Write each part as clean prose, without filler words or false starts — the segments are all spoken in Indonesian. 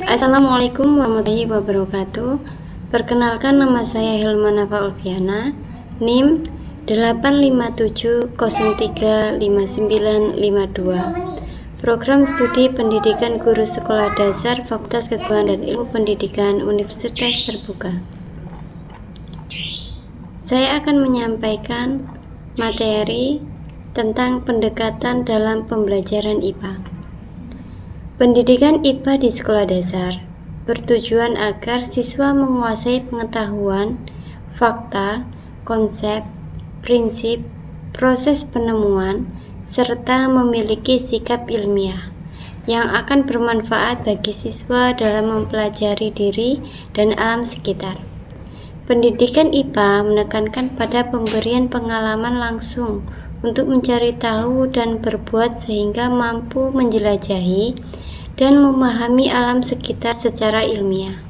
Assalamualaikum warahmatullahi wabarakatuh. Perkenalkan, nama saya Hilmana Faulviana, NIM 857035952. Program Studi Pendidikan Guru Sekolah Dasar Fakultas Keguruan dan Ilmu Pendidikan Universitas Terbuka. Saya akan menyampaikan materi tentang pendekatan dalam pembelajaran IPA. Pendidikan IPA di sekolah dasar bertujuan agar siswa menguasai pengetahuan, fakta, konsep, prinsip, proses penemuan, serta memiliki sikap ilmiah yang akan bermanfaat bagi siswa dalam mempelajari diri dan alam sekitar. Pendidikan IPA menekankan pada pemberian pengalaman langsung untuk mencari tahu dan berbuat sehingga mampu menjelajahi dan memahami alam sekitar secara ilmiah.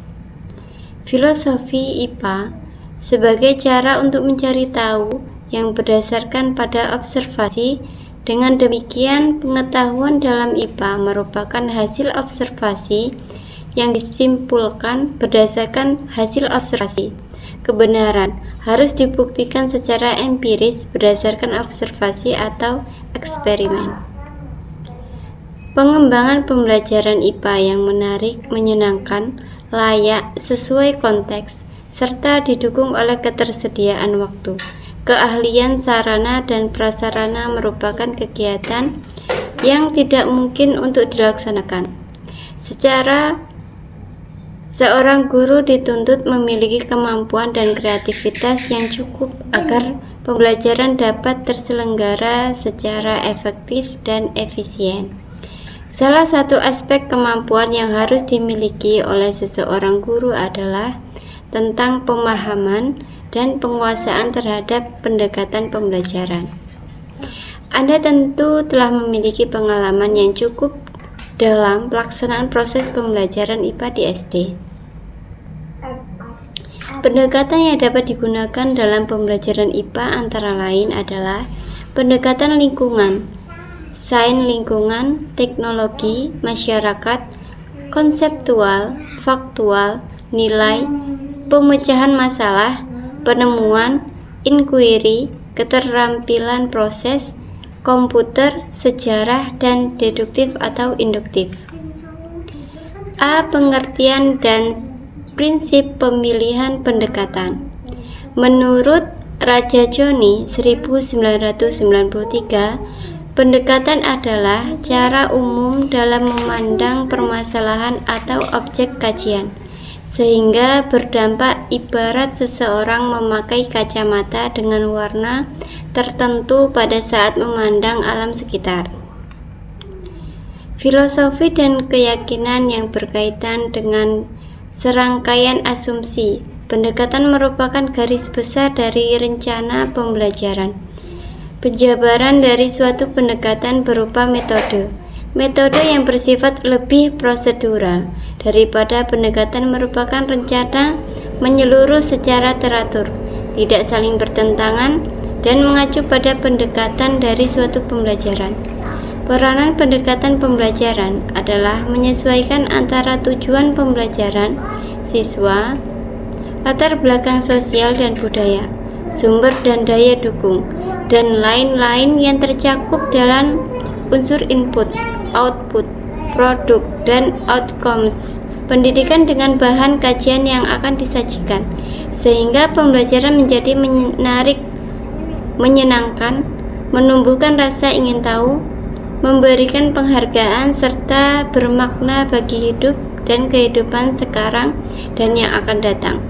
Filosofi IPA sebagai cara untuk mencari tahu yang berdasarkan pada observasi. Dengan demikian, pengetahuan dalam IPA merupakan hasil observasi yang disimpulkan berdasarkan hasil observasi. Kebenaran harus dibuktikan secara empiris berdasarkan observasi atau eksperimen. Pengembangan pembelajaran IPA yang menarik, menyenangkan, layak, sesuai konteks, serta didukung oleh ketersediaan waktu, keahlian, sarana, dan prasarana merupakan kegiatan yang tidak mungkin untuk dilaksanakan. Seorang guru dituntut memiliki kemampuan dan kreativitas yang cukup agar pembelajaran dapat terselenggara secara efektif dan efisien. Salah satu aspek kemampuan yang harus dimiliki oleh seseorang guru adalah tentang pemahaman dan penguasaan terhadap pendekatan pembelajaran. Anda tentu telah memiliki pengalaman yang cukup dalam pelaksanaan proses pembelajaran IPA di SD. Pendekatan yang dapat digunakan dalam pembelajaran IPA antara lain adalah pendekatan lingkungan, sains lingkungan, teknologi, masyarakat, konseptual, faktual, nilai, pemecahan masalah, penemuan, inquiry, keterampilan proses, komputer, sejarah, dan deduktif atau induktif. A. Pengertian dan prinsip pemilihan pendekatan. Menurut Raja Joni 1993, pendekatan adalah cara umum dalam memandang permasalahan atau objek kajian, sehingga berdampak ibarat seseorang memakai kacamata dengan warna tertentu pada saat memandang alam sekitar. Filosofi dan keyakinan yang berkaitan dengan serangkaian asumsi. Pendekatan merupakan garis besar dari rencana pembelajaran. Penjabaran dari suatu pendekatan berupa metode. Metode yang bersifat lebih prosedural daripada pendekatan merupakan rencana menyeluruh secara teratur, tidak saling bertentangan, dan mengacu pada pendekatan dari suatu pembelajaran. Peranan pendekatan pembelajaran adalah menyesuaikan antara tujuan pembelajaran siswa, latar belakang sosial dan budaya, sumber dan daya dukung, dan lain-lain yang tercakup dalam unsur input, output, produk, dan outcomes pendidikan dengan bahan kajian yang akan disajikan, sehingga pembelajaran menjadi menarik, menyenangkan, menumbuhkan rasa ingin tahu, memberikan penghargaan, serta bermakna bagi hidup dan kehidupan sekarang dan yang akan datang.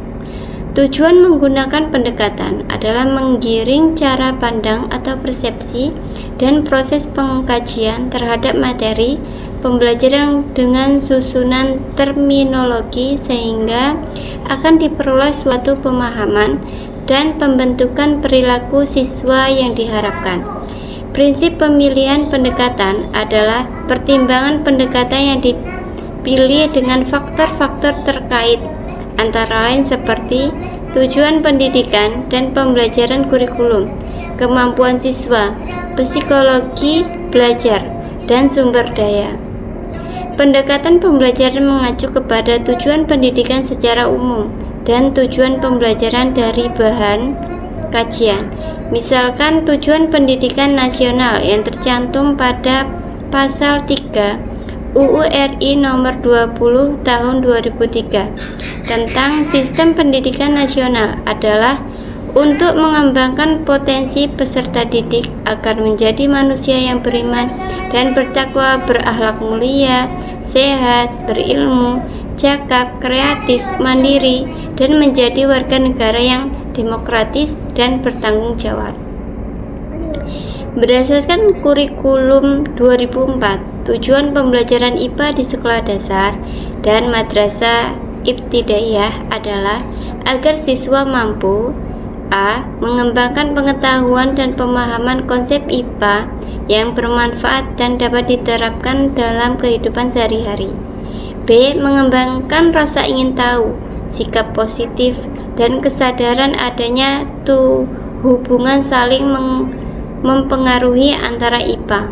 Tujuan menggunakan pendekatan adalah menggiring cara pandang atau persepsi dan proses pengkajian terhadap materi pembelajaran dengan susunan terminologi sehingga akan diperoleh suatu pemahaman dan pembentukan perilaku siswa yang diharapkan. Prinsip pemilihan pendekatan adalah pertimbangan pendekatan yang dipilih dengan faktor-faktor terkait, antara lain seperti tujuan pendidikan dan pembelajaran kurikulum, kemampuan siswa, psikologi belajar, dan sumber daya. Pendekatan pembelajaran mengacu kepada tujuan pendidikan secara umum dan tujuan pembelajaran dari bahan kajian. Misalkan tujuan pendidikan nasional yang tercantum pada pasal 3 UU RI nomor 20 tahun 2003 tentang sistem pendidikan nasional adalah untuk mengembangkan potensi peserta didik agar menjadi manusia yang beriman dan bertakwa, berakhlak mulia, sehat, berilmu, cakap, kreatif, mandiri, dan menjadi warga negara yang demokratis dan bertanggung jawab. Berdasarkan kurikulum 2004, tujuan pembelajaran IPA di sekolah dasar dan madrasah ibtidaiyah adalah agar siswa mampu A. Mengembangkan pengetahuan dan pemahaman konsep IPA yang bermanfaat dan dapat diterapkan dalam kehidupan sehari-hari. B. Mengembangkan rasa ingin tahu, sikap positif, dan kesadaran adanya hubungan saling mempengaruhi antara IPA,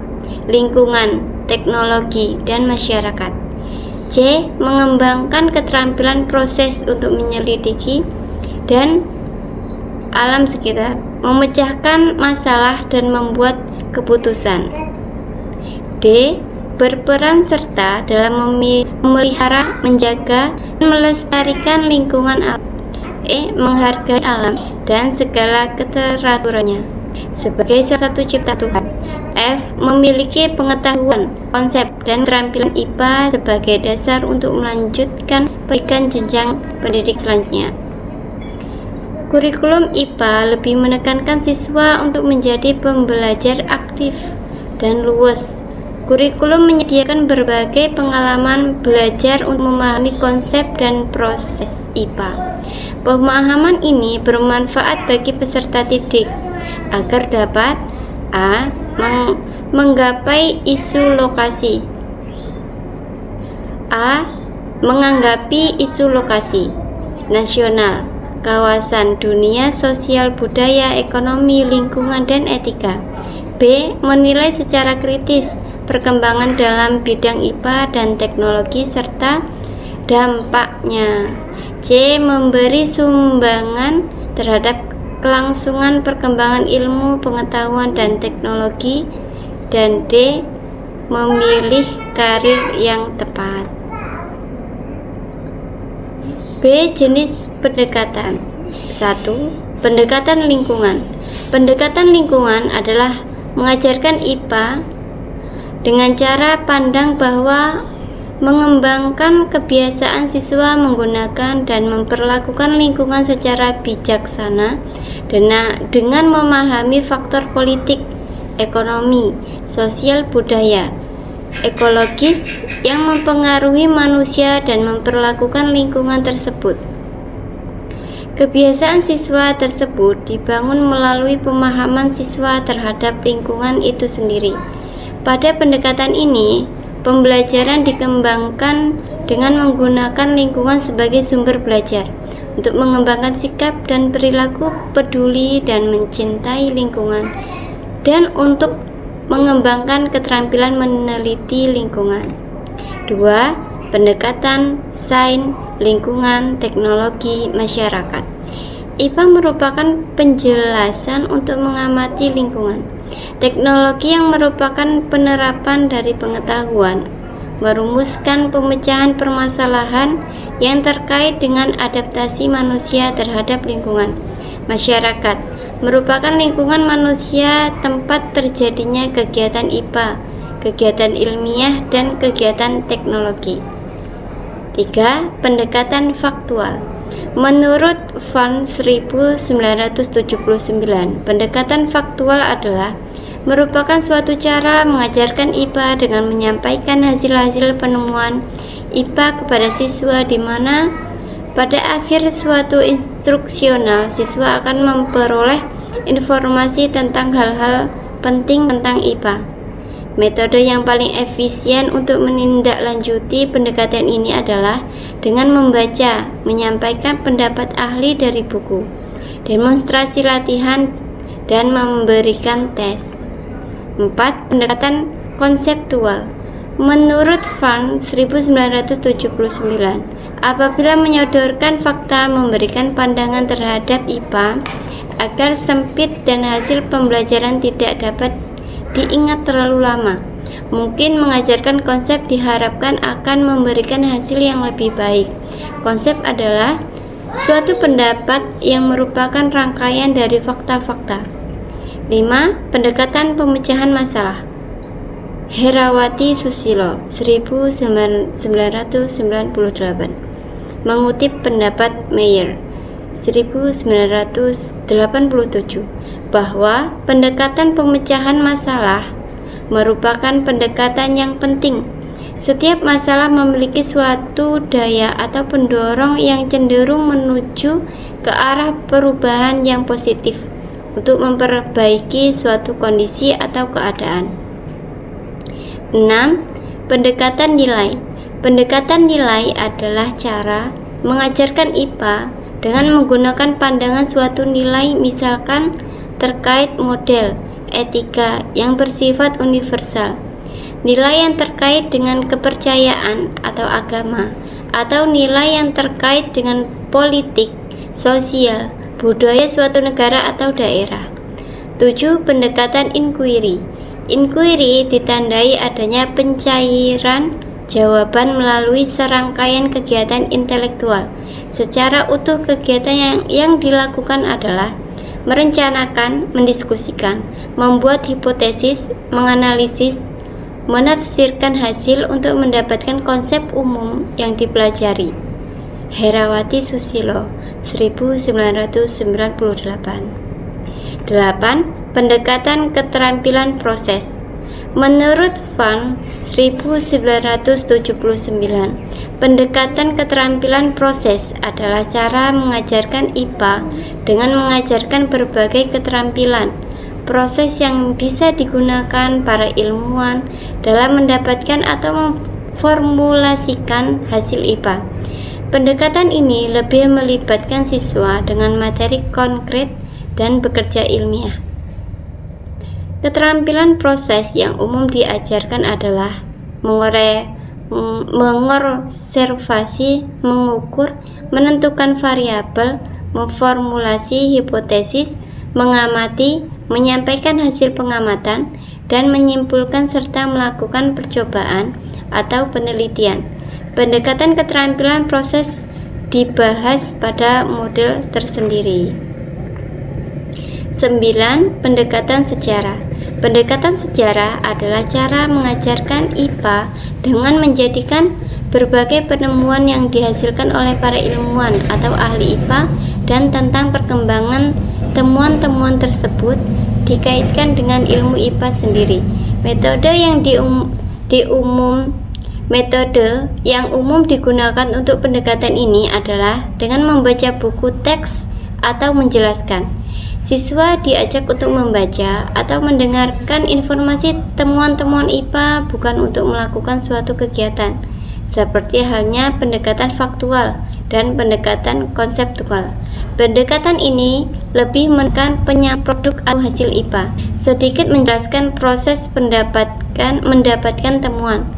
lingkungan, teknologi, dan masyarakat. C. Mengembangkan keterampilan proses untuk menyelidiki dan alam sekitar, memecahkan masalah dan membuat keputusan. D. Berperan serta dalam memelihara, menjaga, dan melestarikan lingkungan alam. E. Menghargai alam dan segala keteraturannya sebagai salah satu ciptaan Tuhan. F. Memiliki pengetahuan, konsep, dan keterampilan IPA sebagai dasar untuk melanjutkan pendidikan jenjang pendidik selanjutnya. Kurikulum IPA lebih menekankan siswa untuk menjadi pembelajar aktif dan luas. Kurikulum menyediakan berbagai pengalaman belajar untuk memahami konsep dan proses IPA. Pemahaman ini bermanfaat bagi peserta didik agar dapat A. Menggapai isu lokasi. A. Menganggapi isu lokasi nasional, kawasan, dunia, sosial, budaya, ekonomi, lingkungan, dan etika. B. Menilai secara kritis perkembangan dalam bidang IPA dan teknologi serta dampaknya. C. Memberi sumbangan terhadap kelangsungan perkembangan ilmu, pengetahuan, dan teknologi. Dan D. Memilih karir yang tepat. B. Jenis pendekatan. 1. Pendekatan lingkungan. Pendekatan lingkungan adalah mengajarkan IPA dengan cara pandang bahwa mengembangkan kebiasaan siswa menggunakan dan memperlakukan lingkungan secara bijaksana dengan memahami faktor politik, ekonomi, sosial, budaya, ekologis yang mempengaruhi manusia dan memperlakukan lingkungan tersebut. Kebiasaan siswa tersebut dibangun melalui pemahaman siswa terhadap lingkungan itu sendiri. Pada pendekatan ini, pembelajaran dikembangkan dengan menggunakan lingkungan sebagai sumber belajar untuk mengembangkan sikap dan perilaku peduli dan mencintai lingkungan, dan untuk mengembangkan keterampilan meneliti lingkungan. 2. Pendekatan sains, lingkungan, teknologi, masyarakat. IPA merupakan penjelasan untuk mengamati lingkungan. Teknologi yang merupakan penerapan dari pengetahuan, merumuskan pemecahan permasalahan yang terkait dengan adaptasi manusia terhadap lingkungan. Masyarakat merupakan lingkungan manusia tempat terjadinya kegiatan IPA, kegiatan ilmiah, dan kegiatan teknologi. 3. Pendekatan faktual. Menurut Van 1979, pendekatan faktual adalah merupakan suatu cara mengajarkan IPA dengan menyampaikan hasil-hasil penemuan IPA kepada siswa, di mana pada akhir suatu instruksional siswa akan memperoleh informasi tentang hal-hal penting tentang IPA. Metode yang paling efisien untuk menindaklanjuti pendekatan ini adalah dengan membaca, menyampaikan pendapat ahli dari buku, demonstrasi latihan, dan memberikan tes. 4. Pendekatan konseptual Menurut Van 1979, apabila menyodorkan fakta memberikan pandangan terhadap IPA agar sempit dan hasil pembelajaran tidak dapat diingat terlalu lama, mungkin mengajarkan konsep diharapkan akan memberikan hasil yang lebih baik. Konsep adalah suatu pendapat yang merupakan rangkaian dari fakta-fakta. 5. Pendekatan pemecahan masalah. Herawati Susilo 1998 mengutip pendapat Meyer 1987 bahwa pendekatan pemecahan masalah merupakan pendekatan yang penting. Setiap masalah memiliki suatu daya atau pendorong yang cenderung menuju ke arah perubahan yang positif untuk memperbaiki suatu kondisi atau keadaan. 6. Pendekatan nilai. Pendekatan nilai adalah cara mengajarkan IPA dengan menggunakan pandangan suatu nilai, misalkan terkait model etika yang bersifat universal, nilai yang terkait dengan kepercayaan atau agama, atau nilai yang terkait dengan politik, sosial, budaya suatu negara atau daerah. 7. Pendekatan inquiry. Inquiry ditandai adanya pencairan jawaban melalui serangkaian kegiatan intelektual. Secara utuh, kegiatan yang dilakukan adalah merencanakan, mendiskusikan, membuat hipotesis, menganalisis, menafsirkan hasil untuk mendapatkan konsep umum yang dipelajari. Herawati Susilo 1998. 8. Pendekatan keterampilan proses. Menurut Van 1979, pendekatan keterampilan proses adalah cara mengajarkan IPA dengan mengajarkan berbagai keterampilan proses yang bisa digunakan para ilmuwan dalam mendapatkan atau memformulasikan hasil IPA. Pendekatan ini lebih melibatkan siswa dengan materi konkret dan bekerja ilmiah. Keterampilan proses yang umum diajarkan adalah mengobservasi, mengukur, menentukan variabel, memformulasi hipotesis, mengamati, menyampaikan hasil pengamatan, dan menyimpulkan serta melakukan percobaan atau penelitian. Pendekatan keterampilan proses dibahas pada model tersendiri. 9. Pendekatan sejarah. Pendekatan sejarah adalah cara mengajarkan IPA dengan menjadikan berbagai penemuan yang dihasilkan oleh para ilmuwan atau ahli IPA dan tentang perkembangan temuan-temuan tersebut dikaitkan dengan ilmu IPA sendiri. Metode yang umum digunakan untuk pendekatan ini adalah dengan membaca buku teks atau menjelaskan. Siswa diajak untuk membaca atau mendengarkan informasi temuan-temuan IPA, bukan untuk melakukan suatu kegiatan, seperti halnya pendekatan faktual dan pendekatan konseptual. Pendekatan ini lebih menekan produk atau hasil IPA, sedikit menjelaskan proses mendapatkan temuan,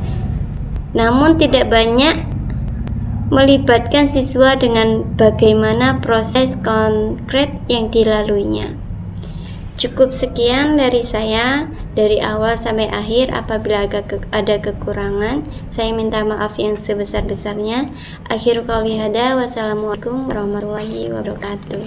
namun tidak banyak melibatkan siswa dengan bagaimana proses konkret yang dilaluinya. Cukup sekian dari saya, dari awal sampai akhir. Apabila ada kekurangan, saya minta maaf yang sebesar-besarnya. Akhirul qauli hada, wassalamualaikum warahmatullahi wabarakatuh.